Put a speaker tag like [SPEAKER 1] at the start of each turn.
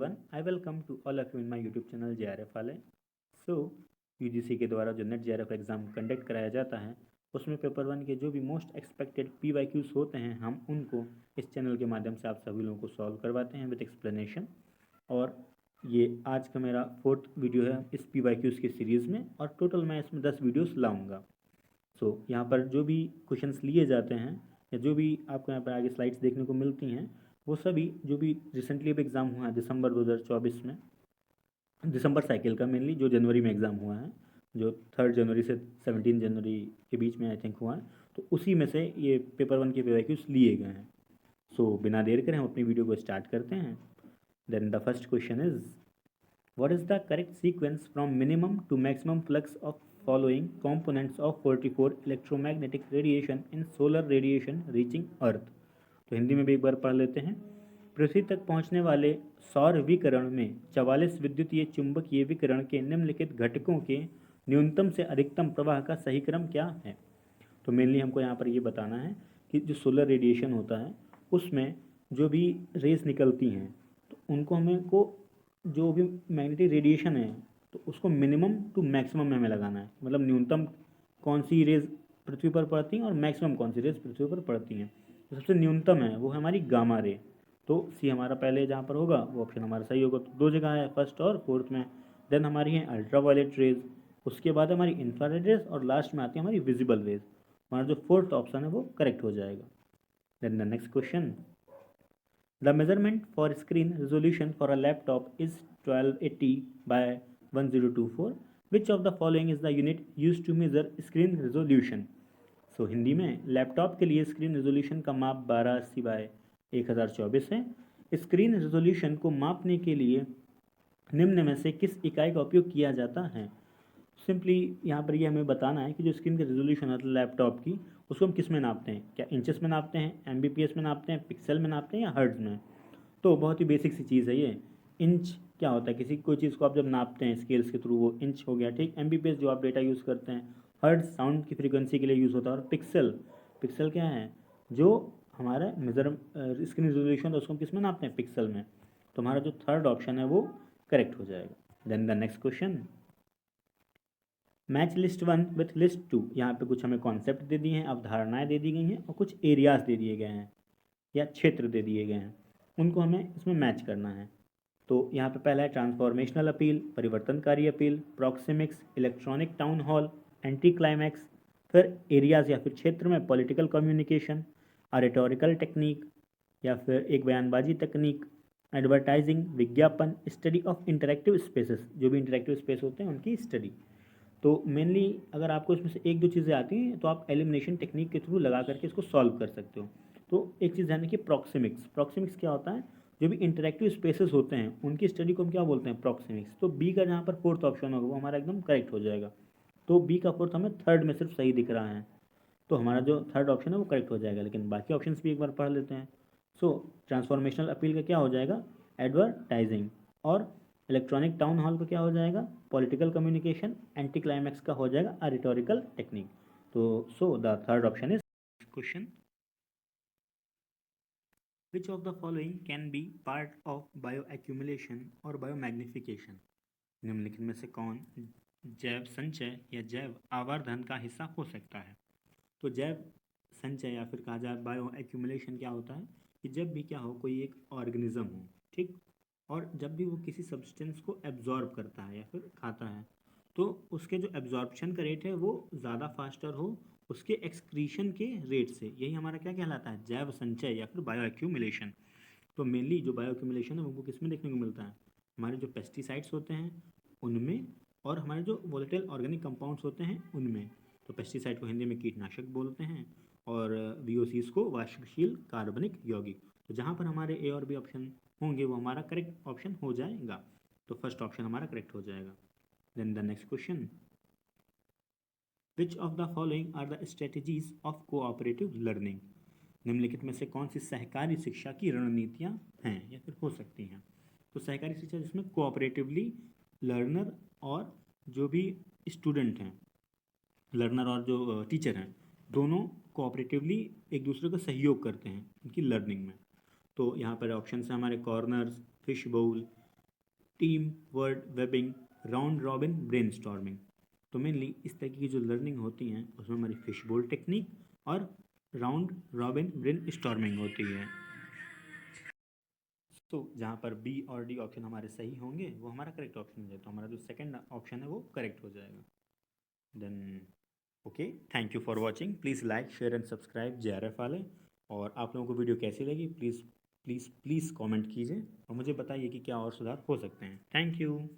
[SPEAKER 1] everyone, I welcome to all of you in my YouTube channel JRF वाले। सो UGC के द्वारा जो net JRF exam conduct कराया जाता है उसमें पेपर 1 के जो भी मोस्ट एक्सपेक्टेड PYQs होते हैं हम उनको इस चैनल के माध्यम से आप सभी लोगों को सॉल्व करवाते हैं विद एक्सप्लेनेशन। और ये आज का मेरा 4th वीडियो है इस PYQs की सीरीज़ में और टोटल मैं इसमें 10 वीडियोस लाऊंगा। सो यहाँ पर जो भी क्वेश्चंस लिए जाते हैं या जो भी आपको यहाँ पर आगे स्लाइड्स देखने को मिलती हैं वो सभी जो भी रिसेंटली अब एग्ज़ाम हुआ है दिसंबर 2024 में, दिसंबर साइकिल का मेनली जो जनवरी में एग्ज़ाम हुआ है, जो 3 जनवरी से 17 जनवरी के बीच में आई थिंक हुआ है, तो उसी में से ये पेपर 1 के PYQs लिए गए हैं। सो बिना देर करें हम अपनी वीडियो को स्टार्ट करते हैं। Then the first question is what is the correct sequence from minimum to maximum flux of following components of 44 electromagnetic radiation in solar radiation reaching earth। तो हिंदी में भी एक बार पढ़ लेते हैं। पृथ्वी तक पहुंचने वाले सौर विकिरण में 44 विद्युतीय चुंबकीय विकिरण के निम्नलिखित घटकों के न्यूनतम से अधिकतम प्रवाह का सही क्रम क्या है। तो मेनली हमको यहाँ पर ये बताना है कि जो सोलर रेडिएशन होता है उसमें जो भी रेस निकलती हैं तो उनको जो भी मैग्नेटिक रेडिएशन है तो उसको मिनिमम टू मैक्सिमम में हमें लगाना है। मतलब न्यूनतम कौन सी रेज पृथ्वी पर पड़ती हैं और मैक्सिमम कौन सी रेज पृथ्वी पर पड़ती हैं। तो सबसे न्यूनतम है वो है हमारी गामा रे। तो सी हमारा पहले जहाँ पर होगा वो ऑप्शन हमारा सही होगा। तो 2 जगह है, फर्स्ट और फोर्थ में। देन हमारी है अल्ट्रा वायलेट रेज, उसके बाद हमारी इंफ्रारेड रेज और लास्ट में आती है हमारी विजिबल रेज। हमारा जो फोर्थ ऑप्शन है वो करेक्ट हो जाएगा। Then the next question, the measurement for screen resolution for a laptop is 1280 by 1024. Which of the following is the unit used to measure screen resolution? So Hindi में laptop के लिए screen resolution का माप 1280 bye 1024 है। Screen resolution को मापने के लिए निम्न में से किस इकाई का उपयोग किया जाता है। सिंपली यहाँ पर ये हमें बताना है कि जो स्क्रीन का रेजोल्यूशन है लैपटॉप की उसको हम किस में नापते हैं, क्या इंचेस में नापते हैं, MBPS में नापते हैं, पिक्सल में नापते हैं या हर्ट्ज में। तो बहुत ही बेसिक सी चीज़ है ये। इंच क्या होता है, किसी कोई चीज़ को आप जब नापते हैं स्केल्स के थ्रू वो इंच हो गया, ठीक। MBPS जो आप डेटा यूज़ करते हैं, हर्ट्ज साउंड की फ्रीक्वेंसी के लिए यूज़ होता है, और पिक्सल पिक्सल क्या है जो हमारा मेजर स्क्रीन रेजोल्यूशन है उसको हम किस में नापते हैं, पिक्सल में। तो हमारा जो थर्ड ऑप्शन है वो करेक्ट हो जाएगा। Then the next question, match list 1 with list 2। यहाँ पे कुछ हमें कॉन्सेप्ट दे दिए हैं, अवधारणाएं दे दी गई हैं और कुछ एरियाज दे दिए गए हैं या क्षेत्र दे दिए गए हैं, उनको हमें इसमें मैच करना है। तो यहाँ पे पहला है ट्रांसफॉर्मेशनल अपील, परिवर्तनकारी appeal, proxemics, electronic town hall, anti climax. फिर एरियाज या फिर क्षेत्र में पॉलिटिकल कम्युनिकेशन, रिटोरिकल टेक्निक या फिर एक बयानबाजी तकनीक, एडवर्टाइजिंग, विज्ञापन, स्टडी ऑफ इंटरेक्टिव स्पेसेस, जो भी इंटरेक्टिव स्पेस होते हैं उनकी स्टडी। तो मेनली अगर आपको इसमें से एक दो चीज़ें आती हैं तो आप एलिमिनेशन टेक्निक के थ्रू लगा करके इसको सॉल्व कर सकते हो। तो एक चीज़ ध्यान रखिए, प्रॉक्सिमिक्स। प्रॉक्सिमिक्स क्या होता है, जो भी इंटरेक्टिव स्पेसेस होते हैं उनकी स्टडी को हम क्या बोलते हैं, प्रॉक्सिमिक्स। तो बी का जहाँ पर फोर्थ ऑप्शन होगा वो हमारा एकदम करेक्ट हो जाएगा। तो बी का फोर्थ हमें थर्ड में सिर्फ सही दिख रहा है, तो हमारा जो थर्ड ऑप्शन है वो करेक्ट हो जाएगा। लेकिन बाकी ऑप्शन भी एक बार पढ़ लेते हैं। सो ट्रांसफॉर्मेशनल अपील का क्या हो जाएगा, एडवर्टाइजिंग। और इलेक्ट्रॉनिक टाउन हॉल का क्या हो जाएगा, पॉलिटिकल कम्युनिकेशन। एंटी क्लाइमैक्स का हो जाएगा रिटोरिकल टेक्निक। तो so the third option is question, which of the following can be part of bio accumulation और बायो मैग्निफिकेशन। निम्नलिखित में से कौन जैव संचय या जैव आवर्धन का हिस्सा हो सकता है। तो जैव संचय या फिर कहा जाए बायो एक्यूमुलेशन क्या होता है कि जब भी क्या हो, कोई एक ऑर्गेनिज्म हो, ठीक, और जब भी वो किसी सब्सटेंस को एब्जॉर्ब करता है या फिर खाता है तो उसके जो एब्जॉर्प्शन का रेट है वो ज़्यादा फास्टर हो उसके एक्सक्रीशन के रेट से, यही हमारा क्या कहलाता है, जैव संचय या फिर बायो एक्यूमुलेशन। तो मेनली जो बायो एक्यूमुलेशन है वो किस में देखने को मिलता है, हमारे जो पेस्टिसाइड्स होते हैं उनमें और हमारे जो वोलेटाइल ऑर्गेनिक कंपाउंड्स होते हैं उनमें। तो पेस्टिसाइड को हिंदी में कीटनाशक बोलते हैं और VOCs को वाष्पशील कार्बनिक यौगिक। तो जहाँ पर हमारे ए और बी ऑप्शन होंगे वो हमारा करेक्ट ऑप्शन हो जाएगा। तो फर्स्ट ऑप्शन हमारा करेक्ट हो जाएगा। Then the next question, which of the following are the strategies of cooperative learning. निम्नलिखित में से कौन सी सहकारी शिक्षा की रणनीतियाँ हैं या फिर हो सकती हैं। तो सहकारी शिक्षा जिसमें कोऑपरेटिवली लर्नर और जो भी स्टूडेंट हैं, लर्नर और जो टीचर हैं, दोनों कोऑपरेटिवली एक दूसरे का सहयोग करते हैं उनकी लर्निंग में। तो यहाँ पर ऑप्शन है हमारे corners, fish bowl, team word webbing, round robin, brainstorming. तो मेनली इस तरह की जो लर्निंग होती हैं उसमें हमारी फिशबोल टेक्निक और राउंड रॉबिन ब्रेनस्टॉर्मिंग होती है। तो जहाँ पर बी और डी ऑप्शन हमारे सही होंगे वो हमारा करेक्ट ऑप्शन हो जाए, तो हमारा जो सेकंड ऑप्शन है वो करेक्ट हो जाएगा। Then okay, thank you for watching. Please like share and subscribe JRF वाले। और आप लोगों को वीडियो कैसी लगी प्लीज़ प्लीज़ प्लीज़ कमेंट कीजिए और मुझे बताइए कि क्या और सुधार हो सकते हैं। Thank you.